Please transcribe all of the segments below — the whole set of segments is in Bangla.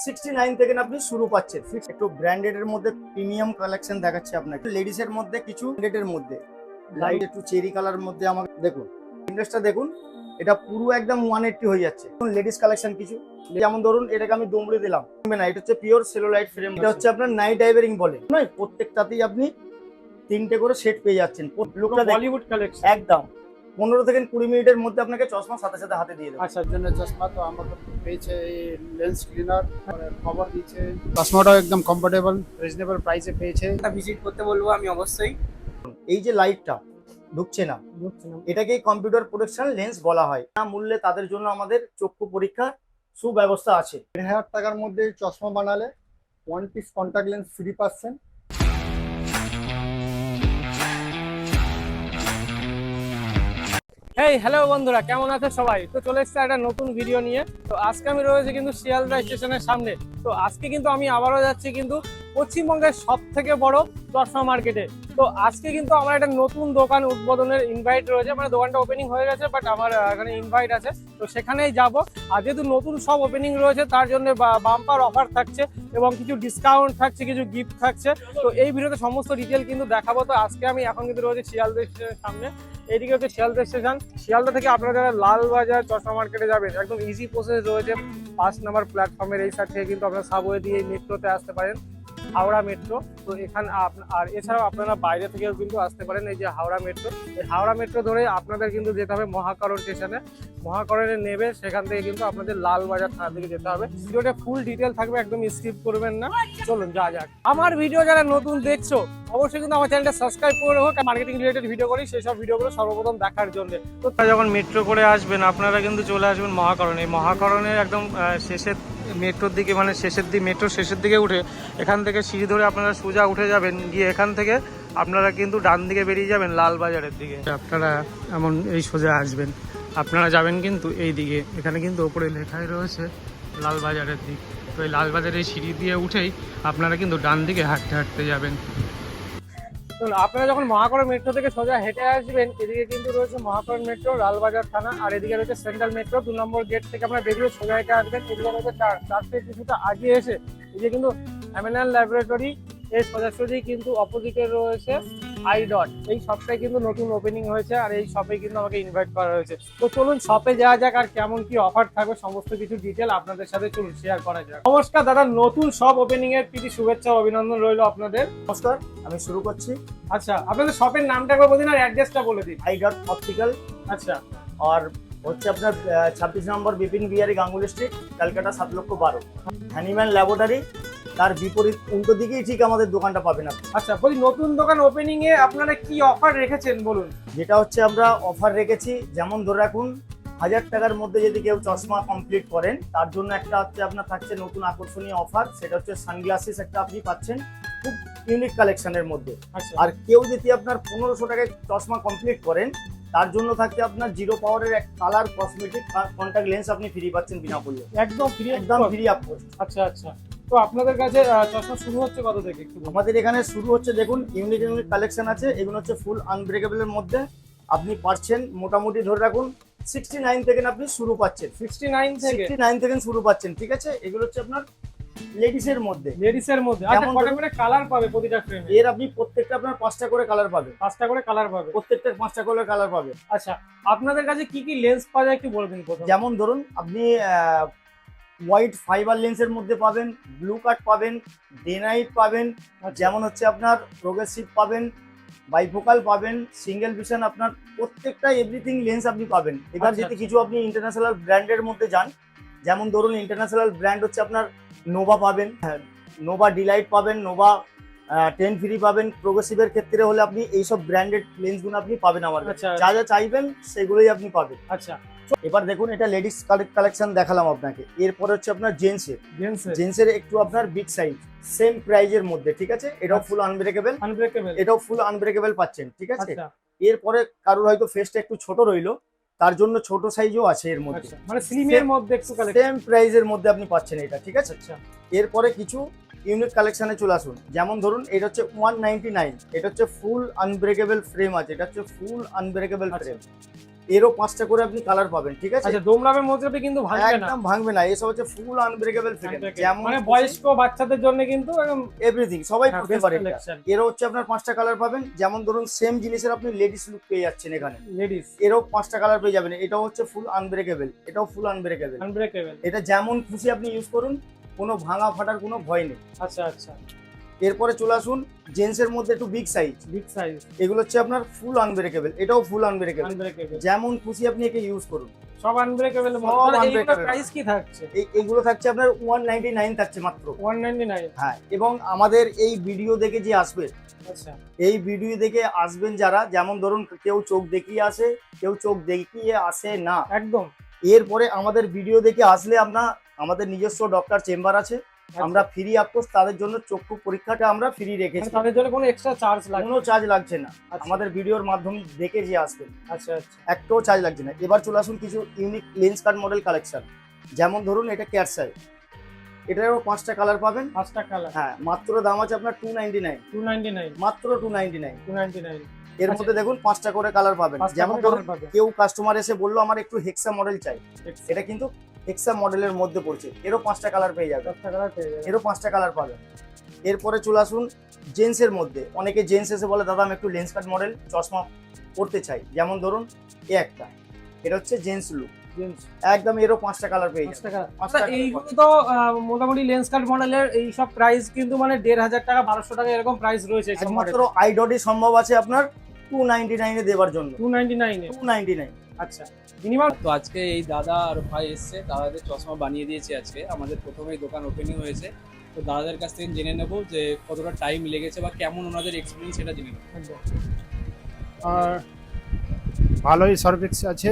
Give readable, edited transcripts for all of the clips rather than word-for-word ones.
69 থেকে আপনি শুরু পাচ্ছেন। একটু ব্র্যান্ডেড এর মধ্যে প্রিমিয়াম কালেকশন দেখাচ্ছি আপনাকে। লেডিস এর মধ্যে কিছু ব্র্যান্ডেড মধ্যে লাইট একটু চেরি কালার মধ্যে আমাকে দেখুন, ইন্ডাস্ট্রিটা দেখুন, এটা পুরো একদম 180 হয়ে যাচ্ছে। লেডিস কালেকশন কিছু, যেমন ধরুন এটাকে আমি দমড়ে দিলাম না, এটা হচ্ছে পিওর সেলুলাইট ফ্রেম। এটা হচ্ছে আপনার নাইট ডাইভারিং বলে নয়, প্রত্যেকটাতেই আপনি 3টে করে সেট পেয়ে যাচ্ছেন। লুকটা বলিউড কালেকশন একদম 15 থেকে 20 মিনিটের মধ্যে আপনাকে চশমা সাথে সাথে হাতে দিয়ে দেবে। আসার জন্য চশমা তো আমাকে পেয়েছে এই লেন্স ক্লিনার খবর দিচ্ছে। চশমাটাও একদম কমফোর্টেবল রিজনেবল প্রাইসে পেয়েছে। এটা ভিজিট করতে বলবো আমি অবশ্যই। এই যে লাইটটা ঢুকছে না, এটাকেই কম্পিউটার প্রোটেকশন লেন্স বলা হয়। না মূল্যে তাদের জন্য আমাদের চক্ষু পরীক্ষা সুব্যবস্থা আছে। 1000 টাকার মধ্যে চশমা বানালে 1 পিস কন্টাক্ট লেন্স ফ্রি পাচ্ছেন। হেই হ্যালো বন্ধুরা, কেমন আছে সবাই? তো চলে এসেছে একটা নতুন ভিডিও নিয়ে। তো আজকে আমি রয়েছি কিন্তু শিয়ালদা স্টেশনের সামনে। তো আজকে কিন্তু আমি আবারও যাচ্ছি কিন্তু পশ্চিমবঙ্গের সব থেকে বড় চশমা মার্কেটে। তো আজকে কিন্তু আমার একটা নতুন দোকান উদ্বোধনের ইনভাইট রয়েছে, মানে দোকানটা ওপেনিং হয়ে গেছে, বাট আমার এখানে ইনভাইট আছে। তো সেখানেই যাব। আর যেহেতু নতুন সব ওপেনিং রয়েছে তার জন্য বাম্পার অফার থাকছে এবং কিছু ডিসকাউন্ট থাকছে, কিছু গিফট থাকছে। তো এই ভিডিওতে সমস্ত ডিটেল কিন্তু দেখাবো। তো আজকে আমি এখন কিন্তু রয়েছে শিয়ালদা স্টেশনের সামনে। এইদিকে হচ্ছে শিয়ালদা স্টেশন। শিয়ালদা থেকে আপনারা যারা লালবাজার চশমা মার্কেটে যাবেন, একদম ইজি প্রসেস রয়েছে। 5 নম্বর প্ল্যাটফর্মের এই সাইড থেকে কিন্তু আপনারা সাবওয়ে দিয়ে মেট্রোতে আসতে পারেন, হাওড়া মেট্রো। তো এখানে আর এছাড়াও আপনারা বাইরে থেকেও কিন্তু আসতে পারেন। এই যে হাওড়া মেট্রো, এই হাওড়া মেট্রো ধরে আপনাদের কিন্তু যেতে হবে মহাকরণ স্টেশনে। মহাকরণে নেবে সেখান থেকে কিন্তু আপনাদের লালবাজার থানার দিকে যেতে হবে। ভিডিওটা ফুল ডিটেল থাকবে, একদম স্কিপ করবেন না। চলুন যা যাক। আমার ভিডিও যারা নতুন দেখছো অবশ্যই কিন্তু আমার চ্যানেলটা সাবস্ক্রাইব করে রাখো। মার্কেটিং রিলেটেড ভিডিও করি, সেই সব ভিডিওগুলো সর্বপ্রথম দেখার জন্য। তো যখন মেট্রো করে আসবেন আপনারা কিন্তু চলে আসবেন মহাকরণে। এই মহাকরণের একদম শেষের মেট্রোর দিকে, মানে শেষের দিকে, মেট্রোর শেষের দিকে উঠে এখান থেকে সিঁড়ি ধরে আপনারা সোজা উঠে যাবেন, গিয়ে এখান থেকে আপনারা কিন্তু ডান দিকে বেরিয়ে যাবেন লালবাজারের দিকে। আপনারা এমন এই সোজা আসবেন, আপনারা যাবেন কিন্তু এই দিকে। এখানে কিন্তু ওপরে লেখাই রয়েছে লালবাজারের দিক। তো এই লালবাজারের সিঁড়ি দিয়ে উঠেই আপনারা কিন্তু ডান দিকে হাঁটতে হাঁটতে যাবেন। তো আপনারা যখন মহাকরণ মেট্রো থেকে সোজা হেঁটে আসবেন, এদিকে কিন্তু রয়েছে মহাকরণ মেট্রো, লালবাজার থানা, আর এদিকে রয়েছে সেন্ট্রাল মেট্রো। 2 নম্বর গেট থেকে আপনারা বেরিয়ে সোজা হেঁটে আসবেন। এদিকে রয়েছে চার থেকে কিছুটা আগে এসে এই যে কিন্তু এমএনএল ল্যাবরেটরি, এর সোজাসুজি কিন্তু অপোজিটে রয়েছে আইডট। এই শপটাই কিন্তু নতুন ওপেনিং হয়েছে, আর এই শপে কিন্তু আমাকে ইনভাইট করা হয়েছে। তো চলুন শপে যাওয়া যাক, আর কেমন কি অফার থাকবে সমস্ত কিছু ডিটেল আপনাদের সাথে চলুন শেয়ার করা যাক। নমস্কার দাদা, নতুন শপ ওপেনিং এর প্রীতি শুভেচ্ছা অভিনন্দন রইল আপনাদের। নমস্কার, আমি শুরু করছি। আচ্ছা, আপনাদের শপের নামটা একবার বলে দিন আর অ্যাড্রেসটা বলে দিন। আইডট অপটিক্যাল। আচ্ছা, আর হচ্ছে আপনার 26 নম্বর Bipin Bihari Ganguly street, Calcutta 7,12,000। Hahnemann laboratory, তার বিপরীত উল্টো দিকেই ঠিক আমাদের দোকানটা পাবেন আপনি। আচ্ছা, বলি নতুন দোকান ওপেনিং এ আপনারা কি অফার রেখেছেন বলুন। যেটা হচ্ছে আমরা অফার রেখেছি, যেমন ধরে রাখুন 1000 টাকার মধ্যে যদি কেউ চশমা কমপ্লিট করেন, তার জন্য একটা হচ্ছে আপনার থাকছে নতুন আকর্ষণীয় অফার। সেটা হচ্ছে সানগ্লাসেস একটা আপনি পাচ্ছেন খুব ইউনিক কালেকশনের মধ্যে। আচ্ছা, আর কেউ যদি আপনার 1500 টাকায় চশমা কমপ্লিট করেন, তার জন্য থাকছে আপনার 0 পাওয়ারের এক কালার কসমেটিক কন্টাক্ট লেন্স আপনি ফ্রি পাচ্ছেন বিনা মূল্যে, একদম ফ্রি, একদম ফ্রি অফ কস্ট। আচ্ছা আচ্ছা, তো আপনাদের কাছে চশমা শুরু হচ্ছে কত থেকে একটু বলুন। আমাদের এখানে শুরু হচ্ছে, দেখুন ইউনিক ইউনিক কালেকশন আছে। এগুলো হচ্ছে ফুল আনব্রেকেবলের মধ্যে আপনি পাচ্ছেন মোটামুটি ধরে রাখুন 69 থেকে আপনি শুরু পাচ্ছেন। 69 থেকে শুরু পাচ্ছেন, ঠিক আছে। এগুলো হচ্ছে আপনার লেডিসের মধ্যে। লেডিসের মধ্যে আচ্ছা, যেমন কত করে কালার পাবে প্রতিটা ফ্রেমে? এর আপনি প্রত্যেকটা আপনার 5টা করে কালার পাবে। 5টা করে কালার পাবে, প্রত্যেকটা 5টা করে কালার পাবে। আচ্ছা, আপনাদের কাছে কি কি লেন্স পাওয়া যায় একটু বলে দিন প্রথমে। যেমন ধরুন আপনি হোয়াইট ফাইবার লেন্সের মধ্যে পাবেন, ব্লু কাট পাবেন, ডে নাইট পাবেন, যেমন হচ্ছে আপনার প্রোগ্রেসিভ পাবেন, বাইফোকাল পাবেন, সিঙ্গেল ভিশন, আপনার প্রত্যেকটা এভরিথিং লেন্স আপনি পাবেন। এবার আচ্ছা, যদি কিছু আপনি ইন্টারন্যাশনাল ব্র্যান্ডের মধ্যে যান, যেমন ধরুন ইন্টারন্যাশনাল ব্র্যান্ড হচ্ছে আপনার নোভা পাবেন, নোভা ডিলাইট পাবেন, নোভা 10 ফ্রি পাবেন। প্রোগ্রেসিভের ক্ষেত্রে হলে আপনি এইসব ব্র্যান্ডেড লেন্সগুলো আপনি পাবেন আমার কাছে। আচ্ছা, যা যা চাইবেন সেগুলোই আপনি পাবেন। আচ্ছা, এবার দেখুন, এটা লেডিস কালেকশন দেখালাম আপনাকে। এরপরে হচ্ছে আপনার জেন্টসের একটু আপনার বিগ সাইজ, সেম প্রাইজের মধ্যে, ঠিক আছে। এটাও ফুল আনব্রেকেবল, এটাও ফুল আনব্রেকেবল পাচ্ছেন, ঠিক আছে। এরপরে কারোর হয়তো ফেসটা একটু ছোট রইলো, তার জন্য ছোট সাইজও আছে এর মধ্যে, মানে স্লিমের মধ্যে একটু সেম প্রাইজের মধ্যে আপনি পাচ্ছেন এটা, ঠিক আছে। আচ্ছা, এরপরে কিছু ইউনিক কালেকশনে চলে আসুন। যেমন ধরুন এটা হচ্ছে 199, এটা হচ্ছে ফুল আনব্রেকেবল ফ্রেম আছে, এটা হচ্ছে ফুল আনব্রেকেবল ফ্রেম। এরও 5টা করে আপনি কালার পাবেন, ঠিক আছে? আচ্ছা, দোমরামের মধ্যে কিন্তু ভাঙবে না, একদম ভাঙবে না, এসব হচ্ছে ফুল আনব্রেকেবল ফিটিং, যেমন মানে বয়স্ক বাচ্চাদের জন্য কিন্তু একদম এভরিথিং সবাই হ্যাঁ, পড়তে best পারে এটা। collection। এরও হচ্ছে আপনার 5টা কালার পাবেন, যেমন ধরুন সেম জিনিসের আপনি লেডিস লুক পেয়ে যাচ্ছেন এখানে, লেডিস এরও 5টা কালার পেয়ে যাবেন। এটাও হচ্ছে ফুল আনব্রেকেবল, এটাও ফুল আনব্রেকেবল। আনব্রেকেবল। এটা যেমন খুশি আপনি ইউজ করুন, কোনো ভাঙা ফাটার কোনো ভয় নেই। আচ্ছা আচ্ছা, এরপরে চলে আসুন জেন্টসের মধ্যে একটু বিগ সাইজ, বিগ সাইজ, এগুলো হচ্ছে আপনার ফুল আনব্রেকেবল, এটাও ফুল আনব্রেকেবল, আনব্রেকেবল, যেমন খুশি আপনি একে ইউজ করুন। সব আনব্রেকেবল। সব এইগুলোর unbreakable। প্রাইস কি থাকছে? এইগুলো থাকছে আপনার 199 থাকছে মাত্র। 199। হ্যাঁ, এবং আমাদের এই ভিডিও দেখে যে আসবে, আচ্ছা, এই ভিডিও দেখে আসবেন যারা, যেমন ধরুন কেউ চোখ দেখিয়ে আসে, কেউ চোখ দেখিয়ে আসে না, একদম। এরপরে আমাদের ভিডিও দেখে আসলে আমাদের নিজস্ব ডক্টর চেম্বার আছে, আমরা ফ্রি অফকোর্স তাদের জন্য চক্ষু পরীক্ষাটা আমরা ফ্রি রেখেছি, মানে তাদের জন্য কোনো এক্সট্রা চার্জ লাগবে কোনো চার্জ লাগছে না। আচ্ছা। আমাদের ভিডিওর মাধ্যমে দেখে যে আসবেন, আচ্ছা আচ্ছা, একটাও চার্জ লাগছে না। এবার চলে আসুন কিছু ইউনিক লেন্স কাট মডেল কালেকশন, যেমন ধরুন এটা ক্যাটসাই, এটারও 5টা কালার পাবেন। 5টা কালার, হ্যাঁ, মাত্র দাম আছে আপনার 299, 299, মাত্র 299। 299। এর আচ্ছা। মধ্যে দেখুন 5টা করে কালার পাবেন। যেমন ধরুন পাবে। কেউ কাস্টমার এসে বললো আমার একটু হেক্সা মডেল চাই, এটা কিন্তু হেক্সা মডেলের মধ্যে পড়ছে, এরও 5টা কালার পেয়ে যাবে, 5টা কালার পেয়ে যাবে। এরও 5টা কালার পাবেন। এরপরে চলে আসুন জেন্টসের মধ্যে, অনেকে জেন্টস এসে বলে দাদা আমি একটু লেন্স কাট মডেল চশমা পড়তে চাই, যেমন ধরুন একটা, এটা হচ্ছে জেন্টস লুক, জিন্স একদম এরও 5টা কালার পেয়ে 5টা যাবে। কালার। 5টা আচ্ছা, colour এইগুলো তো মোটামুটি লেন্স কাট মডেলের এই সব প্রাইস কিন্তু মানে 1500 টাকা 1200 টাকা এরকম প্রাইস রয়েছে এই সব একমাত্র মডেল। আইডডি সম্ভব আছে আপনার 299 এ দেওয়ার জন্য, 299 এ। 299। আচ্ছা, মিনিমাম। তো আজকে এই দাদা আর ভাই এসছে, দাদাদের চশমা বানিয়ে দিয়েছি আজকে, আমাদের প্রথমেই দোকান ওপেনিং হয়েছে। তো দাদাদের কাছ থেকে জেনে নেবো যে কতটা টাইম লেগেছে বা কেমন ওনাদের এক্সপিরিয়েন্স সেটা জেনে নেবো। আর ভালোই সার্ভিস আছে,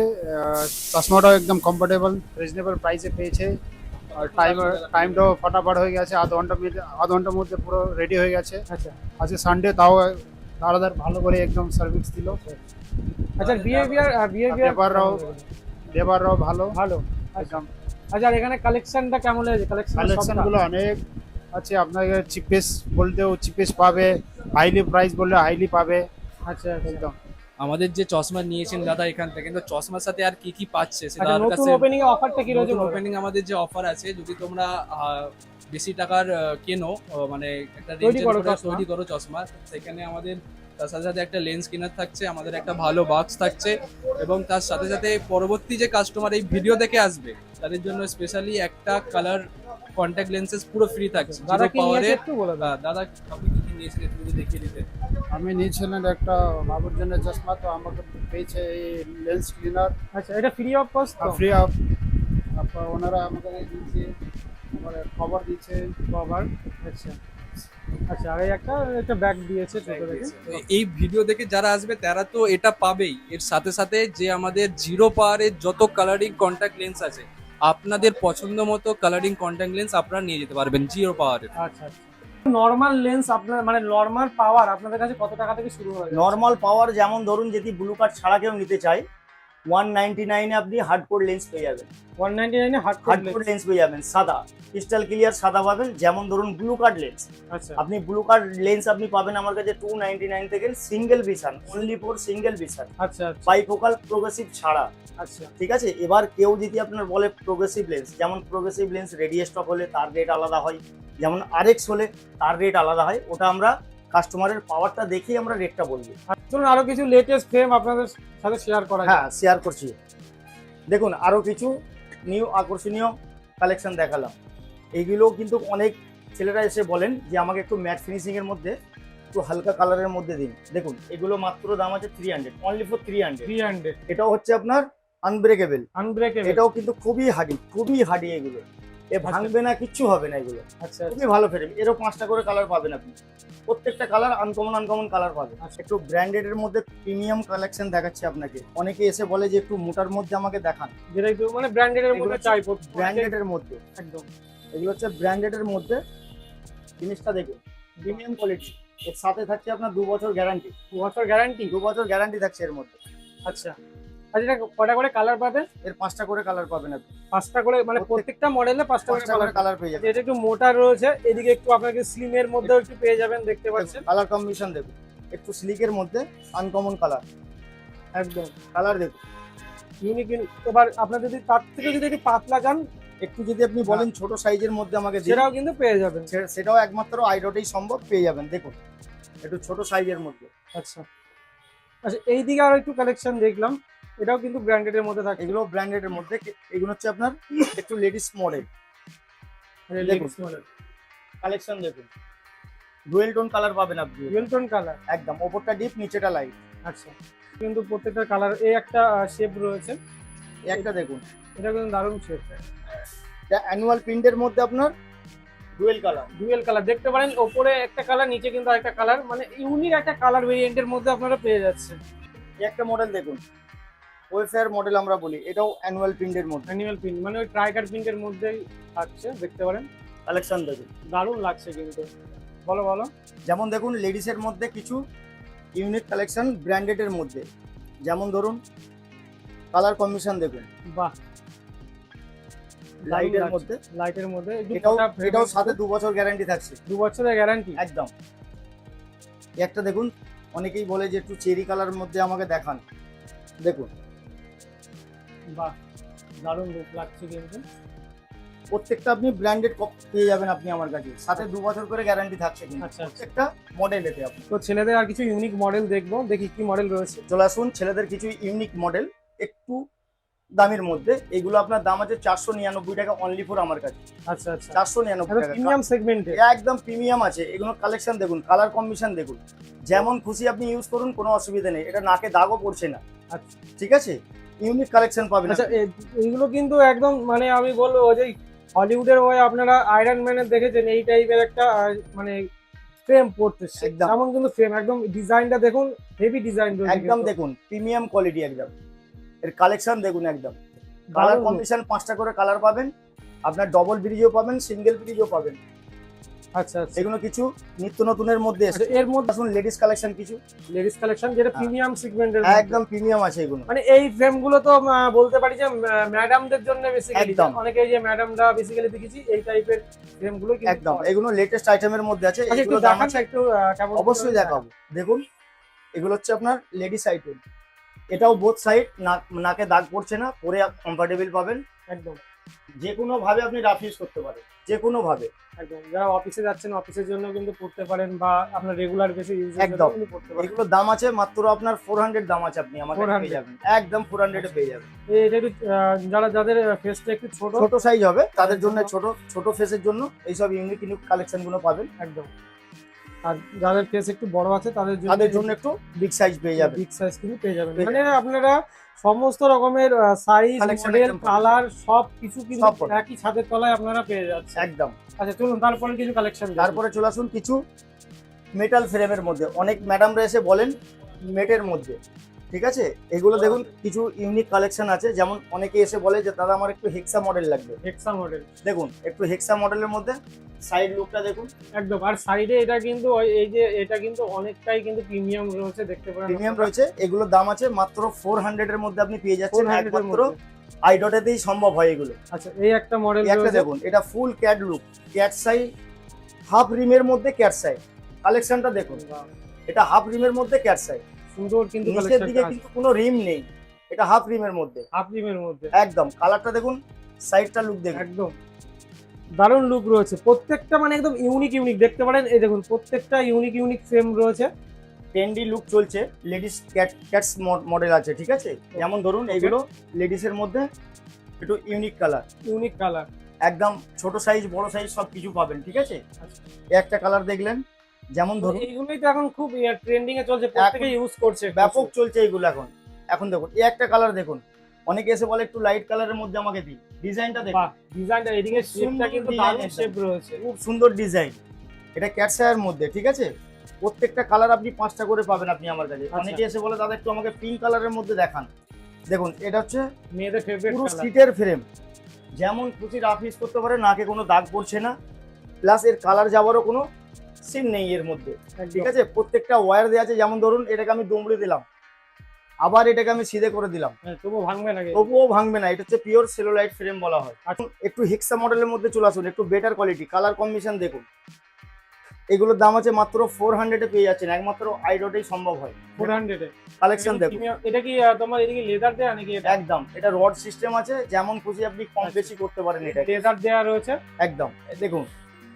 চশমাটাও একদম কমফোর্টেবল রিজনেবল প্রাইসে পেয়েছে, আর টাইমটাও ফটাফট হয়ে গেছে, আধ ঘন্টার মধ্যে পুরো রেডি হয়ে গেছে। আচ্ছা আজকে সানডে, তাও দাদাদার ভালো করে একদম সার্ভিস দিল। আচ্ছা, বিহেভিয়ার লেবাররাও ভালো ভালো। একদম। আচ্ছা, আর এখানে কালেকশনটা কেমন লেগেছে? কালেকশনগুলো অনেক আছে, আপনাকে চিপেস্ট বলতেও চিপেস্ট পাবে, হাইলি প্রাইস বললে হাইলি পাবে আচ্ছা একদম। আমাদের যে চশমা নিয়েছেন দাদা এখান থেকে, কিন্তু চশমার সাথে আর কি কি পাচ্ছে সেটা আচ্ছা, দাদার নতুন কাছে। ওপেনিং এ অফারটা কি রয়েছে? ওপেনিং আমাদের যে অফার আছে, যদি তোমরা বেশি টাকার কেনো, মানে একটা তৈরি করো চশমা। তৈরি করো চশমা, সেখানে আমাদের তার সাথে সাথে একটা লেন্স কিনার থাকছে, আমাদের একটা ভালো বাক্স থাকছে, এবং তার সাথে সাথে পরবর্তী যে কাস্টমার এই ভিডিও দেখে আসবে তাদের জন্য স্পেশালি একটা কালার কন্ট্যাক্ট লেন্সেস পুরো ফ্রি থাকছে দাদা জিরো কি নিয়েছে পাওয়ারের। একটু বলে দাও। দাদা আপনি কি কি নিয়েছেন একটু যদি দেখিয়ে দিতেন। আমি নিয়েছিলাম একটা বাবুর জন্য চশমা, তো আমাকে পেয়েছে এই লেন্স ক্লিনার আচ্ছা, এটা ফ্রি অফ কস্ট তো? Free of. তারপর ওনারা আমাকে দিয়েছে, খবর দিচ্ছে কভার। আচ্ছা আচ্ছা, আর এই একটা ব্যাগ দিয়েছে ছোট দেখে। তো এই ভিডিও দেখে যারা আসবে তারা তো এটা পাবেই, এর সাথে সাথে যে আমাদের জিরো পাওয়ারের যত কালারিং কন্ট্যাক্ট লেন্স আছে, আপনাদের পছন্দ মতো কালারিং কন্ট্যাক্ট লেন্স আপনারা নিয়ে যেতে পারবেন জিরো পাওয়ারের। আচ্ছা আচ্ছা, নরমাল লেন্স আপনার মানে নরমাল পাওয়ার আপনাদের কাছে কত টাকা থেকে শুরু হয়? নর্মাল পাওয়ার যেমন ধরুন যদি ব্লু কার্ড ছাড়া কেউ নিতে চায়, 199 এ আপনি হার্ডকোর লেন্স পেয়ে যাবেন, 199 এ হার্ডকোর লেন্স পেয়ে যাবেন, সাদা ক্রিস্টাল ক্লিয়ার সাদা পাবেন। যেমন ধরুন ব্লু কার্ড লেন্স, আচ্ছা আপনি ব্লু কার্ড লেন্স আপনি পাবেন আমার কাছে 299 থেকে, single vision, only for single vision, আচ্ছা আচ্ছা বাইফোকাল প্রোগ্রেসিভ ছাড়া। আচ্ছা ঠিক আছে, এবার কেউ যদি আপনার বলে প্রোগ্রেসিভ লেন্স, যেমন প্রোগ্রেসিভ লেন্স রেডিয়েস্টপ হলে তার রেট আলাদা হয়, যেমন আরএক্স হলে তার রেট আলাদা হয়, ওটা আমরা কাস্টমারের পাওয়ারটা দেখেই আমরা রেটটা বলবো। চলুন আরো কিছু লেটেস্ট ফ্রেম আপনাদের সাথে শেয়ার করা যায়। হ্যাঁ, শেয়ার করছি। দেখুন আরো কিছু নিউ আকর্ষণীয় কালেকশন দেখালাম, এইগুলো কিন্তু অনেক ছেলেরা এসে বলেন যে আমাকে একটু ম্যাট ফিনিশিং এর মধ্যে একটু হালকা কালারের মধ্যে দিন। দেখুন এগুলো মাত্র দাম আছে 300, অনলি ফর 300। 300 এটাও হচ্ছে আপনার আনব্রেকেবল, আনব্রেকেবল। এটাও কিন্তু খুবই হার্ডি এগুলো, এ ভাঙবে না, কিচ্ছু হবে না, এগুলো আচ্ছা খুবই ভালো ফ্রেম। এরও 5টা করে কালার পাবেন আপনি, প্রত্যেকটা কালার আনকমন কালার পাবেন। একটু ব্র্যান্ডেড এর মধ্যে প্রিমিয়াম কালেকশন দেখাচ্ছি আপনাকে। অনেকে এসে বলে যে একটু মোটার মধ্যে আমাকে দেখান, যেটা একটু মানে ব্র্যান্ডেড এর মধ্যে চাই, ব্র্যান্ডেড এর মধ্যে একদম। এগুলো হচ্ছে ব্র্যান্ডেড এর মধ্যে, জিনিসটা দেখুন প্রিমিয়াম কোয়ালিটি। এর সাথে থাকছে আপনার 2 বছর গ্যারান্টি, 2 বছর গ্যারান্টি। 2 বছর গ্যারান্টি থাকছে এর মধ্যে। আচ্ছা, আর এটা কয়টা করে কালার পাবে? এর 5টা করে কালার পাবেন আপনি, 5টা করে, মানে প্রত্যেকটা মডেলে 5টা করে 5টা করে কালার পেয়ে যাবেন। এটা একটু মোটা রয়েছে, এদিকে একটু আপনাকে স্লিম এর মধ্যেও একটু পেয়ে যাবেন, দেখতে পাচ্ছেন। কালার কম্বিনেশন দেখুন, একটু স্লিকের মধ্যে আনকমন কালার, একদম কালার দেখুন ইউনিক ইউনিক। এবার আপনার যদি তার থেকে যদি একটু পাতলা চান একটু যদি আপনি বলেন ছোট সাইজের মধ্যে আমাকে দিন, সেটাও কিন্তু পেয়ে যাবেন। সেটাও একমাত্র আইডটেই সম্ভব, পেয়ে যাবেন। দেখুন একটু ছোট সাইজের মধ্যে। আচ্ছা আচ্ছা, এইদিকে আরো একটু কালেকশন দেখলাম, এটাও কিন্তু ব্র্যান্ডেডের মধ্যে থাকে। এগুলো ব্র্যান্ডেডের মধ্যে, এগুলো হচ্ছে আপনার একটু লেডিস মডেল। দেখুন কালেকশন দেখুন, ডুয়েল টোন কালার পাবেন আপনি, ডুয়েল টোন কালার, একদম ওপরটা ডিপ নিচেটা লাইট। আচ্ছা কিন্তু প্রত্যেকটা কালার এই একটা শেপ রয়েছে। একটা দেখুন, এটা কিন্তু দারুণ শেপ, এটা অ্যানুয়াল প্রিন্টের মধ্যে আপনার ডুয়েল কালার। ডুয়েল কালার দেখতে পারেন, ওপরে একটা কালার নিচে কিন্তু আরেকটা কালার, মানে ইউনিক একটা কালার ভেরিয়েন্টের মধ্যে আপনারা পেয়ে যাচ্ছেন। একটা মডেল দেখুন, ওয়েফেয়ার মডেল আমরা বলি, এটাও অ্যানুয়াল প্রিন্টের মধ্যে। অ্যানিমাল প্রিন্ট মানে ওই ট্রাইকার প্রিন্টের মধ্যেই থাকছে, দেখতে পারেন কালেকশন দেখুন, দারুণ লাগছে কিন্তু। বলো বলো। যেমন দেখুন লেডিসের মধ্যে কিছু ইউনিক কালেকশন ব্র্যান্ডেডের মধ্যে, যেমন ধরুন কালার কম্বিনেশন দেখুন, বাহ, লাইটের মধ্যে, লাইটের মধ্যে এটাও সাথে 2 বছর গ্যারান্টি থাকছে, 2 বছরের গ্যারান্টি একদম। একটা দেখুন, অনেকেই বলে যে একটু চেরি কালারের মধ্যে আমাকে দেখান, দেখুন বাহ, দারুণ লুক লাগছে কিন্তু। প্রত্যেকটা আপনি ব্র্যান্ডেড পেয়ে যাবেন আপনি আমার কাছে, সাথে 2 বছর করে গ্যারান্টি থাকছে কিন্তু আচ্ছা, আচ্ছা। প্রত্যেকটা মডেল এতে। আপনি তো ছেলেদের আর কিছু ইউনিক মডেল দেখবো, দেখি কি মডেল রয়েছে। চলে আসুন, ছেলেদের কিছু ইউনিক মডেল একটু দামের মধ্যে, এগুলো আপনার দাম আছে 499 টাকা অনলি ফর আমার কাছে। আচ্ছা আচ্ছা, 499 টাকা প্রিমিয়াম সেগমেন্টে, একদম প্রিমিয়াম আছে। এগুলো কালেকশন দেখুন, কালার কম্বিনেশন দেখুন, যেমন খুশি আপনি ইউজ করুন, কোনো অসুবিধা নেই, এটা নাকে দাগও পড়ছে না। আচ্ছা ঠিক আছে, ইউনিক কালেকশন পাবেন। আচ্ছা, এইগুলো কিন্তু একদম মানে আমি বলবো যে হলিউডের ওই আপনারা আয়রন ম্যানের দেখেছেন এই টাইপের একটা মানে ফ্রেম পড়তেছে, একদম। যেমন কিন্তু ফ্রেম একদম ডিজাইনটা দেখুন, হেভি ডিজাইন রয়েছে একদম দেখুন প্রিমিয়াম কোয়ালিটি একদম। এর কালেকশন দেখুন, একদম কালার কম্বিনেশন 5টা করে কালার পাবেন, আপনার ডবল ব্রিজও পাবেন, সিঙ্গেল ব্রিজও পাবেন। আচ্ছা আচ্ছা, এগুলো কিছু নিত্য নতুনের মধ্যে এসে। এর মধ্যে আসুন লেডিস কালেকশন কিছু, লেডিস কালেকশন যেটা প্রিমিয়াম সেগমেন্টের, একদম প্রিমিয়াম আছে এগুলো। মানে এই ফ্রেম গুলো তো বলতে পারি যে ম্যাডামদের জন্য বেসিক্যালি, একদম। অনেকে যে ম্যাডামরা বেসিক্যালি দেখেছি এই টাইপের ফ্রেম গুলো কিন্তু একদম পাওয়া যায়। এগুলো লেটেস্ট আইটেমের মধ্যে আছে। আচ্ছা, একটু এগুলো দাম দেখান আছে, একটু কেমন অবশ্যই দেখাবো। দেখুন এগুলো হচ্ছে আপনার লেডিস আইটেম, এটাও বোথ সাইড, নাকে দাগ পড়ছে না, পরে কমফোর্টেবল পাবেন। একদম যে কোনো ভাবে আপনি রাফ ইউজ করতে পারেন, যে কোনো ভাবে। একদম, যারা অফিসে যাচ্ছেন অফিসের জন্য কিন্তু পড়তে পারেন, বা আপনার রেগুলার বেসিস ইউজ একদম। কিন্তু পড়তে পারেন। এগুলো দাম আছে মাত্র আপনার 400 দাম আছে, আপনি আমাকে 400 পেয়ে যাবেন, একদম 400 এ পেয়ে যাবেন। এটা একটু যাদের ফেসটা একটু ছোট, ছোট সাইজ হবে তাদের জন্য, ছোট ফেসের জন্য এইসব ইউনিক ইউনিক কালেকশন গুলো পাবেন। একদম। আর যাদের ফেস একটু বড় আছে তাদের জন্য একটু বিগ সাইজ পেয়ে যাবেন, বিগ সাইজ কিন্তু পেয়ে যাবেন। পেয়ে মানে আপনারা সমস্ত রকমের সাইজ, Collection মডেল, একদম পাবেন। কালার সব কিছু কিন্তু সব পাবেন। একই ছাদের তলায় আপনারা পেয়ে যাচ্ছেন। একদম। আচ্ছা চলুন তারপরে কিছু কালেকশন, তারপরে চলে আসুন কিছু মেটাল ফ্রেমের মধ্যে, অনেক ম্যাডামরা এসে বলেন মেটের মধ্যে, ঠিক আছে। এগুলো দেখুন কিছু ইউনিক কালেকশন আছে, যেমন অনেকে এসে বলে যে দাদা আমার একটু হেক্সা মডেল লাগবে, হেক্সা মডেল, দেখুন একটু হেক্সা মডেলের মধ্যে সাইড লুকটা দেখুন, একদম। আর সাইডে এটা কিন্তু এই যে এটা কিন্তু অনেকটাই কিন্তু প্রিমিয়াম রয়েছে, দেখতে পারেন প্রিমিয়াম রয়েছে। এগুলো দাম আছে মাত্র 400 এর মধ্যে আপনি পেয়ে যাচ্ছেন, 400 এর একমাত্র মধ্যে। আইডটেতেই সম্ভব হয় এগুলো। আচ্ছা, এই একটা মডেল একটা দেখুন, এটা ফুল ক্যাট লুক, ক্যাট সাই হাফ রিমের মধ্যে ক্যাট সাই কালেকশনটা দেখুন, এটা হাফ রিমের মধ্যে ক্যাট সাই, সুন্দর কিন্তু নিচের দিকে কিন্তু কোনো রিম নেই, এটা হাফ রিমের মধ্যে, হাফ রিমের মধ্যে একদম। কালারটা দেখুন, সাইডটা লুক দেখুন, একদম দারুণ লুক রয়েছে প্রত্যেকটা, মানে একদম ইউনিক ইউনিক দেখতে পারেন। এই দেখুন প্রত্যেকটা ইউনিক ইউনিক ফ্রেম রয়েছে, ট্রেন্ডি লুক চলছে। লেডিস ক্যাটস মডেল আছে, ঠিক আছে। যেমন ধরুন এগুলো লেডিসের মধ্যে একটু ইউনিক কালার, ইউনিক কালার, একদম ছোট সাইজ বড় সাইজ সব কিছু পাবেন, ঠিক আছে। এই একটা কালার দেখলেন, যেমন ধরুন এইগুলোই তো এখন খুব ট্রেন্ডিং এ চলছে, প্রত্যেকে ইউজ করছে, ব্যাপক চলছে এগুলো এখন। এখন দেখুন এই একটা কালার দেখুন, অনেকে এসে বলে একটু লাইট কালারের মধ্যে আমাকে দিন, ডিজাইনটা দেখুন, ডিজাইনটা এদিকে শেপটা কিন্তু design দারুণ একদম। শেপ রয়েছে, খুব সুন্দর ডিজাইন। এটা ক্যাটসায়ের মধ্যে, ঠিক আছে। প্রত্যেকটা কালার আপনি 5টা করে পাবেন আপনি আমার কাছে। আচ্ছা। অনেকে এসে বলে দাদা একটু আমাকে পিঙ্ক কালারের মধ্যে দেখান, দেখুন এটা হচ্ছে মেয়েদের ফেভারিট পুরো কালার, সিটের ফ্রেম, যেমন খুশি রাফ ইউজ করতে পারে, নাকে কোনো দাগ পড়ছে না, প্লাস এর কালার যাওয়ারও কোনো সিন নেই এর মধ্যে, ঠিক আছে। প্রত্যেকটা ওয়্যার দেওয়া আছে, যেমন ধরুন এটাকে আমি দুমড়ে দিলাম, আবার এটাকে আমি সিধে করে দিলাম, তবুও ভাঙবে না, তবুও ভাঙবে না। এটা হচ্ছে পিওর সেলুলাইট ফ্রেম বলা হয়। একটু হেক্সা মডেলের মধ্যে চলে আসুন, একটু বেটার কোয়ালিটি, কালার কম্বিনেশন দেখুন। এগুলোর দাম আছে মাত্র 400 পেয়ে যাচ্ছেন, একমাত্র আইডটেই সম্ভব হয়। 400 এ কালেকশন দেখুন, এটা কি তোমার এদিকে লেদার দেয়া নাকি? এটা একদম এটা রড সিস্টেম আছে, যেমন খুশি আপনি কম বেশি করতে পারেন। এটা লেদার দেয়া রয়েছে। একদম দেখুন,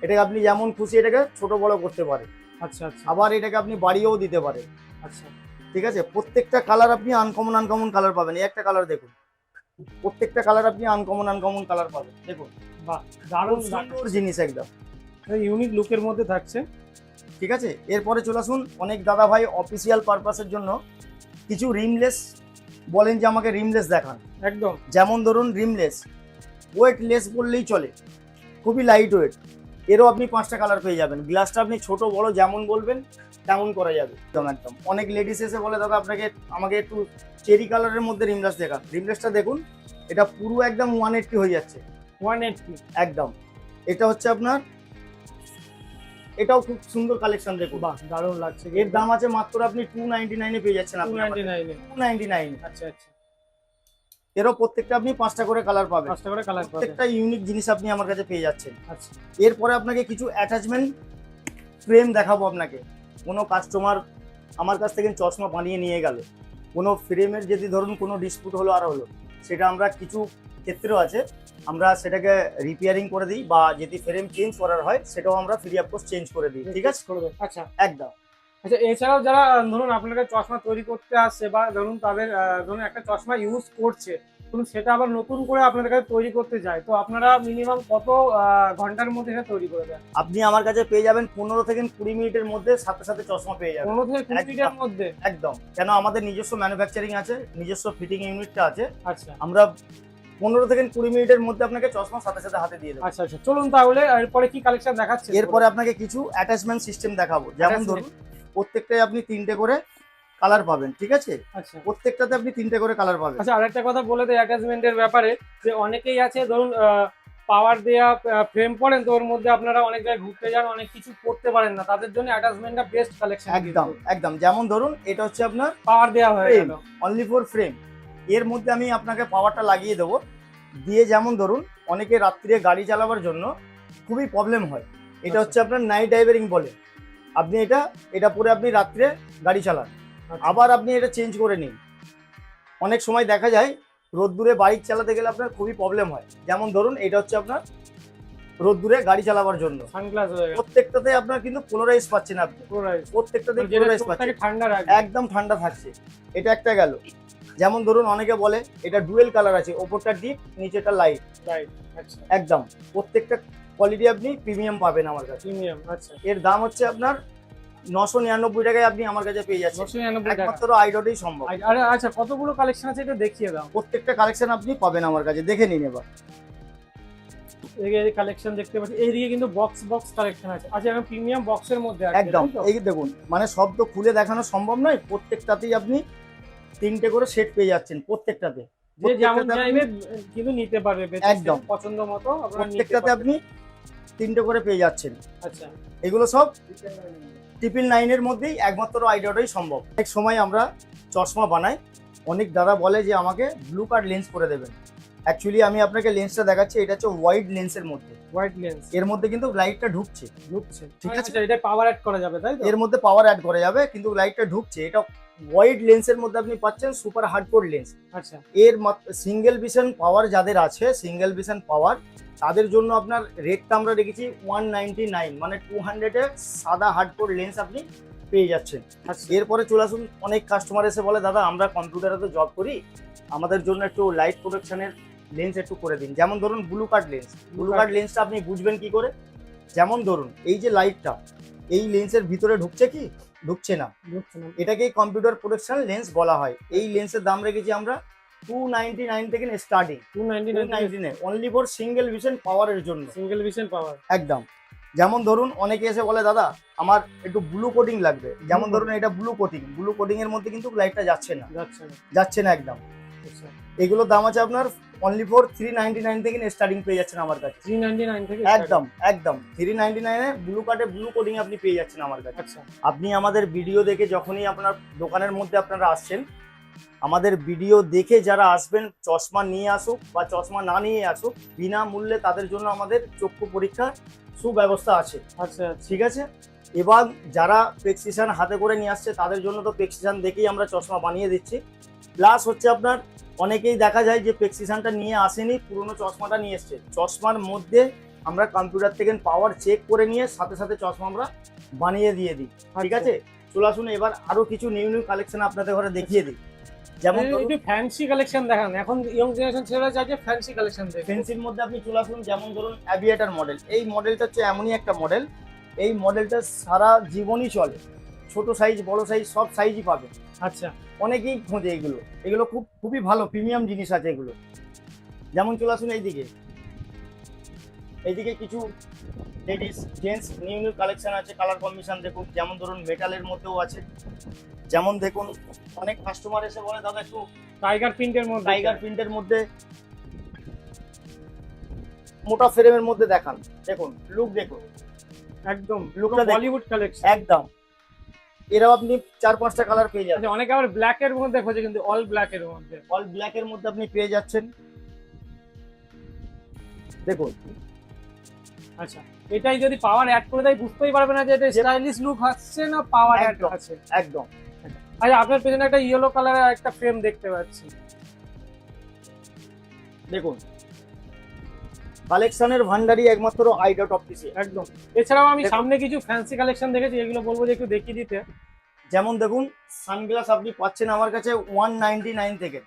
এটাকে আপনি যেমন খুশি এটাকে ছোট বড় করতে পারেন, আচ্ছা আচ্ছা আবার এটাকে আপনি বাড়িয়েও দিতে পারেন। আচ্ছা। ঠিক আছে, প্রত্যেকটা কালার আপনি আনকমন কালার পাবেন। এই একটা কালার দেখুন, প্রত্যেকটা কালার আপনি আনকমন কালার পাবেন। দেখুন বাহ, দারুণ সুন্দর জিনিস, একদম ইউনিক লুকের মধ্যে থাকছে। ঠিক আছে, এরপরে চলে আসুন, অনেক দাদা ভাই অফিসিয়াল পারপাসের জন্য কিছু রিমলেস বলেন যে আমাকে রিমলেস দেখান। একদম যেমন ধরুন রিমলেস, ওয়েটলেস বললেই চলে, খুবই লাইট ওয়েট। এরও আপনি 5টা কালার পেয়ে যাবেন। গ্লাসটা আপনি ছোট বড় যেমন বলবেন তেমন করা যাবে। একদম অনেক লেডিস এসে বলে দাদা আমাকে একটু চেরি কালারের মধ্যে রিমলেস দেখান। রিমলেসটা দেখুন, এটা পুরো একদম 180 হয়ে যাচ্ছে। 180 একদম, এটা হচ্ছে আপনার, এটাও খুব সুন্দর কালেকশন দেখুন। বাহ, দারুণ লাগছে। এর দাম আছে মাত্র আপনি 299 পেয়ে যাচ্ছেন। আপনি 299 এ। 299। আচ্ছা আচ্ছা, এরও প্রত্যেকটা আপনি 5টা করে কালার পাবেন। 5টা করে কালার পাবেন। প্রত্যেকটা ইউনিক জিনিস আপনি আমার কাছে পেয়ে যাচ্ছেন। আচ্ছা, এরপরে আপনাকে কিছু অ্যাটাচমেন্ট ফ্রেম দেখাবো আপনাকে। কোনো কাস্টমার আমার কাছ থেকে চশমা বানিয়ে নিয়ে গেল, কোনো ফ্রেমের যদি ধরুন কোনো ডিসপুট হলো আর হলো, সেটা আমরা কিছু ক্ষেত্রেও আছে আমরা সেটাকে রিপেয়ারিং করে দিই, বা যদি ফ্রেম চেঞ্জ করার হয় সেটাও আমরা ফ্রি অফ কস্ট চেঞ্জ করে দিই। ঠিক আছে, করবে। আচ্ছা একদম। আচ্ছা, এছাড়াও যারা ধরুন আপনার কাছে চশমা তৈরি করতে আসছে, বা ধরুন তাদের ধরুন একটা চশমা ইউজ করছে, ধরুন সেটা আবার নতুন করে আপনাদের কাছে তৈরি করতে যায়, তো আপনারা মিনিমাম কত ঘন্টার মধ্যে এটা তৈরি করে দেন? আপনি আমার কাছে পেয়ে যাবেন 15 থেকে 20 মিনিটের মধ্যে সাথে সাথে চশমা পেয়ে যাবেন। 15 থেকে 20 মিনিটের মধ্যে? একদম, কেন আমাদের নিজস্ব ম্যানুফ্যাকচারিং আছে, নিজস্ব ফিটিং ইউনিটটা আছে। আচ্ছা আমরা 15 থেকে 20 মিনিটের মধ্যে আপনাকে চশমা সাথে সাথে হাতে দিয়ে দেবো। আচ্ছা আচ্ছা, চলুন তাহলে এরপরে কি কালেকশন দেখাচ্ছে? এরপরে আপনাকে কিছু অ্যাটাচমেন্ট সিস্টেম দেখাবো। যেমন ধরুন প্রত্যেকটাই আপনি 3টে করে কালার পাবেন। ঠিক আছে, আচ্ছা প্রত্যেকটাতে আপনি 3টে করে কালার পাবেন। আচ্ছা, আরেকটা কথা বলে দেয় অ্যাটাচমেন্টের ব্যাপারে, যে অনেকেই আছে ধরুন পাওয়ার দেয়া ফ্রেম পড়েন, তো ওর মধ্যে আপনারা অনেক জায়গায় ঘুরতে যান, অনেক কিছু করতে পারেন না, তাদের জন্য অ্যাটাচমেন্টটা বেস্ট কালেকশন। একদম যেমন ধরুন এটা হচ্ছে আপনার পাওয়ার দেয়া হয়ে গেল, অনলি ফর ফ্রেম। এর মধ্যে আমি আপনাকে পাওয়ারটা লাগিয়ে দেবো দিয়ে, যেমন ধরুন অনেকে রাত্রিরে গাড়ি চালাবার জন্য খুবই প্রবলেম হয়। এটা হচ্ছে আপনার নাইট ড্রাইভিং বলে। আপনি এটা পরে আপনি রাত্রে গাড়ি চালান, আবার আপনি এটা চেঞ্জ করে নিন। অনেক সময় দেখা যায় রোদ্দুরে বাইক চালাতে গেলে আপনার খুবই প্রবলেম হয়। যেমন ধরুন এটা হচ্ছে আপনার রোদ্দুরে গাড়ি চালাবার জন্য সানগ্লাস হয়ে গেল। প্রত্যেকটাতে আপনার কিন্তু পোলারাইজ পাচ্ছেন আপনি, প্রত্যেকটাতে পোলারাইজ পাচ্ছেন, ঠান্ডা রাখবে, একদম ঠান্ডা থাকছে। এটা একটা গেল। যেমন ধরুন অনেকে বলে এটা ডুয়েল কালার আছে, ওপরটা ডিপ নিচেটা লাইট। আচ্ছা একদম প্রত্যেকটা কোয়ালিটি আপনি প্রিমিয়াম পাবেন আমার কাছে। প্রিমিয়াম। আচ্ছা, এর দাম হচ্ছে আপনার 999 টাকায় আপনি আমার কাছে পেয়ে যাচ্ছেন। 999 টাকা একমাত্র আইডটেই সম্ভব। আরে আচ্ছা, কতগুলো কালেকশন আছে এটা দেখিয়ে দাও। প্রত্যেকটা কালেকশন আপনি পাবেন আমার কাছে, দেখে নিন এবার। এই কালেকশন দেখতে পাচ্ছি, এইদিকে কিন্তু বক্স কালেকশন আছে। আচ্ছা, এখন প্রিমিয়াম বক্সের মধ্যে আছে, একদম তাই তো? এই দেখুন, মানে সব তো খুলে দেখানো সম্ভব নয়, প্রত্যেকটাতেই আপনি 3টে করে সেট পেয়ে যাচ্ছেন। প্রত্যেকটাতে যে যেমন প্রত্যেকটাতে চাইবে কিন্তু নিতে পারবে, একদম পছন্দ মতো আপনারা নিতে প্রত্যেকটাতে পারবেন। আপনি 3টে করে পেয়ে যাচ্ছেন। আচ্ছা, এগুলো সব 999 মধ্যেই একমাত্র আইডিয়াটাই সম্ভব। এক সময় আমরা চশমা বানাই, অনেক দাদা বলে যে আমাকে ব্লু কার্ড লেন্স করে দেবেন। অ্যাকচুয়ালি আমি আপনাকে লেন্সটা দেখাচ্ছি, এটা হচ্ছে ওয়াইড লেন্সের মধ্যে। হোয়াইট লেন্স এর মধ্যে কিন্তু লাইটটা ঢুকছে, ঠিক আছে? আচ্ছা, এটা পাওয়ার অ্যাড করা যাবে, তাই তো? এর মধ্যে পাওয়ার অ্যাড করা যাবে, কিন্তু লাইটটা ঢুকছে। এটা ওয়াইড লেন্সের মধ্যে আপনি পাচ্ছেন সুপার হার্ডকোর লেন্স। আচ্ছা, এর সিঙ্গেল ভিশন পাওয়ার যাদের আছে, সিঙ্গেল ভিশন পাওয়ার, তাদের জন্য আপনার রেটটা আমরা রেখেছি 199, মানে 200 সাদা হার্ডকোর লেন্স আপনি পেয়ে যাচ্ছেন। আচ্ছা, এরপরে চলে আসুন, অনেক কাস্টমার এসে বলে দাদা আমরা কম্পিউটারে তো জব করি, আমাদের জন্য একটু লাইট প্রোটেকশনের লেন্স একটু করে দিন। যেমন ধরুন blue card lens. Blue card লেন্সটা আপনি বুঝবেন কি করে? যেমন ধরুন এই যে লাইটটা এই লেন্সের ভিতরে ঢুকছে কি ঢুকছে না, এটাকেই কম্পিউটার প্রোটেকশন লেন্স বলা হয়। এই লেন্সের দাম রেখেছি আমরা 299 থেকে starting, 299 only for single vision পাওয়ারের জন্য। সিঙ্গেল ভিশন পাওয়ার, একদম। যেমন ধরুন অনেকে এসে বলে দাদা আমার একটু ব্লু কোটিং লাগবে, যেমন ধরুন এটা ব্লু কোটিং এর মধ্যে কিন্তু লাইটটা যাচ্ছে না একদম। আচ্ছা, এগুলোর দাম আছে আপনার অনলি ফর 399 থেকে স্টার্টিং পেয়ে যাচ্ছেন আমার কাছে। 399 থেকে একদম 399 এ ব্লু কার্ডে ব্লু কোডিং আপনি পেয়ে যাচ্ছেন আমার কাছে। আচ্ছা, আপনি আমাদের ভিডিও দেখে যখনই আপনার দোকানের মধ্যে আপনারা আসছেন, আমাদের ভিডিও দেখে যারা আসবেন, চশমা নিয়ে আসুক বা চশমা না নিয়ে আসুক, বিনামূল্যে তাদের জন্য আমাদের চক্ষু পরীক্ষার সুব্যবস্থা আছে। আচ্ছা, ঠিক আছে, এবার যারা প্রেসক্রিপশন হাতে করে নিয়ে আসছে তাদের জন্য তো প্রেসক্রিপশন দেখেই আমরা চশমা বানিয়ে দিচ্ছি। প্লাস হচ্ছে আপনার অনেকেই দেখা যায় যে প্রেসক্রিপশনটা নিয়ে আসেনি, পুরনো চশমাটা নিয়ে এসছে। চশমার মধ্যে আমরা কম্পিউটার থেকে পাওয়ার চেক করে নিয়ে সাথে সাথে চশমা আমরা বানিয়ে দিয়ে দিই। ঠিক আছে, চলে আসুন এবার আরো কিছু নিউ নিউ কালেকশন আপনাদের ঘরে দেখিয়ে দিই। যেমন একটু ফ্যান্সি কালেকশন দেখান, এখন ইয়ং জেনারেশন ছেলেরা চাইছে ফ্যান্সি কালেকশন দেখে। ফেন্সির মধ্যে আপনি চলে আসুন, যেমন ধরুন অ্যাভিয়েটার মডেল। এই মডেলটা হচ্ছে এমনই একটা মডেল, এই মডেলটা সারা জীবনই চলে, ছোট সাইজ বড় সাইজ সব সাইজই পাবে। আচ্ছা, অনেকেই খোঁজে এগুলো, এগুলো খুবই ভালো প্রিমিয়াম জিনিস আছে এগুলো। যেমন চলে আসুন এইদিকে কিছু ladies gents new new collection আছে, কালার কম্বিনেশন দেখুন। যেমন ধরুন মেটালের মধ্যেও আছে, যেমন দেখুন অনেক কাস্টমার এসে বলে দাদা একটু টাইগার প্রিন্টের মধ্যে, টাইগার প্রিন্টের মধ্যে মোটা ফ্রেমের মধ্যে দেখান। দেখুন লুক দেখুন, একদম লুকটা বলিউড কালেকশন একদম। এরাও আপনি 4-5টা কালার পেয়ে যাবেন। আচ্ছা, অনেকে আবার ব্ল্যাক এর মধ্যে খোঁজে, কিন্তু অল ব্ল্যাক এর মধ্যে। অল ব্ল্যাক এর মধ্যে আপনি পেয়ে যাচ্ছেন, দেখুন। আচ্ছা, এটাই যদি পাওয়ার অ্যাড করে দেয় বুঝতেই পারবে না যে এটা স্টাইলিশ লুক হচ্ছে না পাওয়ার অ্যাড একদম। আছে। একদম আচ্ছা, আপনার পেছনে একটা ইয়েলো কালারের একটা ফ্রেম দেখতে পাচ্ছি, দেখুন কালেকশনের ভান্ডারি একমাত্র আইডা টপ পিসে। একদম। এছাড়াও আমি দেখুন। সামনে কিছু ফ্যান্সি কালেকশন দেখেছি, এগুলো বলবো যে একটু দেখিয়ে দিতে। যেমন দেখুন সানগ্লাস আপনি পাচ্ছেন আমার কাছে 199 থেকে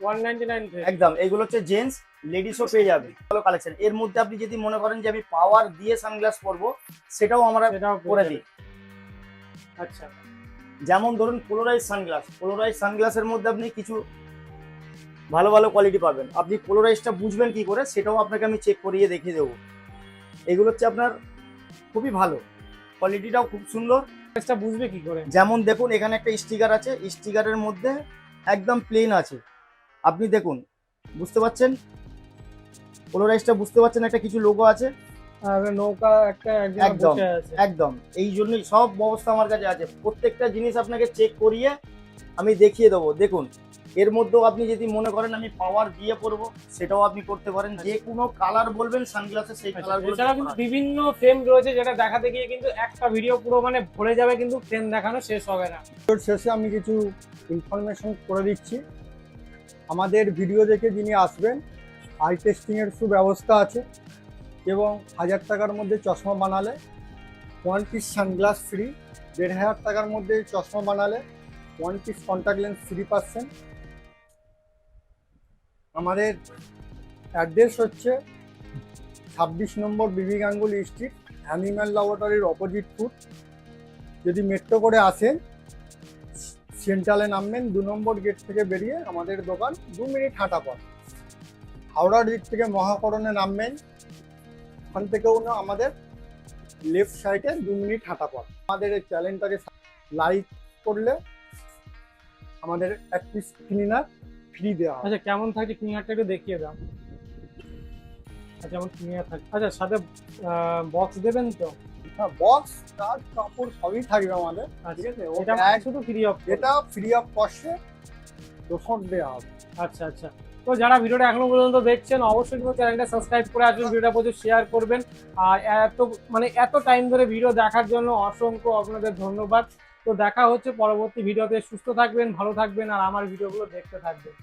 199 একদম। এগুলো হচ্ছে জেন্টস, লেডিসও পেয়ে যাবে, ভালো কালেকশন। এর মধ্যে আপনি যদি মনে করেন যে আমি পাওয়ার দিয়ে সানগ্লাস পরবো, সেটাও আমরা সেটাও করে দিই। আচ্ছা, যেমন ধরুন পোলারাইজ সানগ্লাসের মধ্যে আপনি কিছু ভালো ভালো কোয়ালিটি পাবেন। আপনি পোলারাইজটা বুঝবেন কি করে সেটাও আপনাকে আমি চেক করিয়ে দেখিয়ে দেবো। এগুলো হচ্ছে আপনার খুবই ভালো, কোয়ালিটিটাও খুব সুন্দর। এটা বুঝবে কি করে? যেমন দেখুন এখানে একটা স্টিকার আছে, স্টিকারের মধ্যে একদম প্লেন আছে, আপনি দেখুন বুঝতে পারছেন, পোলারাইজটা বুঝতে পারছেন, একটা কিছু লোগো আছে, আর নৌকা একটা একজন একদম বসে আছে। একদম। এই জন্যই সব ব্যবস্থা আমার কাছে আছে, প্রত্যেকটা জিনিস আপনাকে চেক করিয়ে আমি দেখিয়ে দেবো। দেখুন এর মধ্যেও আপনি যদি মনে করেন আমি পাওয়ার দিয়ে পরবো, সেটাও আপনি করতে পারেন। যে কোনো কালার বলবেন সানগ্লাসে সেই কালারগুলো। এছাড়া কিন্তু বিভিন্ন ফ্রেম রয়েছে, যেটা দেখাতে গিয়ে কিন্তু একটা ভিডিও পুরো মানে ভরে যাবে, কিন্তু ফ্রেম দেখানো শেষ হবে না। ভিডিওর শেষে আমি কিছু ইনফরমেশন করে দিচ্ছি। আমাদের ভিডিও দেখে যিনি আসবেন আই টেস্টিংয়ের সুব্যবস্থা আছে, এবং 1000 টাকার মধ্যে চশমা বানালে 1 পিস সানগ্লাস ফ্রি, 1500 টাকার মধ্যে চশমা বানালে 1 পিস কন্ট্যাক্ট লেন্স ফ্রি পাচ্ছেন। আমাদের অ্যাড্রেস হচ্ছে 26 নম্বর বিবি গাঙ্গুলি স্ট্রিট, অ্যানিম্যাল ল্যাবরেটরির অপোজিট ফুট। যদি মেট্রো করে আসেন সেন্ট্রালে নামবেন, 2 নম্বর গেট থেকে বেরিয়ে আমাদের দোকান 2 মিনিট হাঁটা পথ। হাওড়ার দিক থেকে মহাকরণে নামবেন, ওখান থেকেও না আমাদের লেফট সাইডে 2 মিনিট হাঁটা পথ। আমাদের এই চ্যানেলটাকে লাইক করলে আমাদের 1 পিস ক্লিনার ফ্রি দেওয়া হবে। আচ্ছা, কেমন থাকে ক্লিনারটা একটু দেখিয়ে দাও। আচ্ছা, যেমন ক্লিনার থাকে। আচ্ছা, সাথে বক্স দেবেন তো? হ্যাঁ, বক্স কার্ড কাপড় সবই থাকবে আমাদের, ঠিক আছে। এটা এটা শুধু ফ্রি অফ? এটা ফ্রি অফ কস্টে দোষণ দেওয়া হবে। আচ্ছা আচ্ছা। তো যারা ভিডিওটা এখনো পর্যন্ত দেখছেন অবশ্যই কিন্তু চ্যানেলটা সাবস্ক্রাইব করে আসবেন, ভিডিওটা প্রচুর শেয়ার করবেন। আর এত টাইম ধরে ভিডিও দেখার জন্য অসংখ্য আপনাদের ধন্যবাদ। তো দেখা হচ্ছে পরবর্তী ভিডিওতে। সুস্থ থাকবেন, ভালো থাকবেন, আর আমার ভিডিওগুলো দেখতে থাকবেন।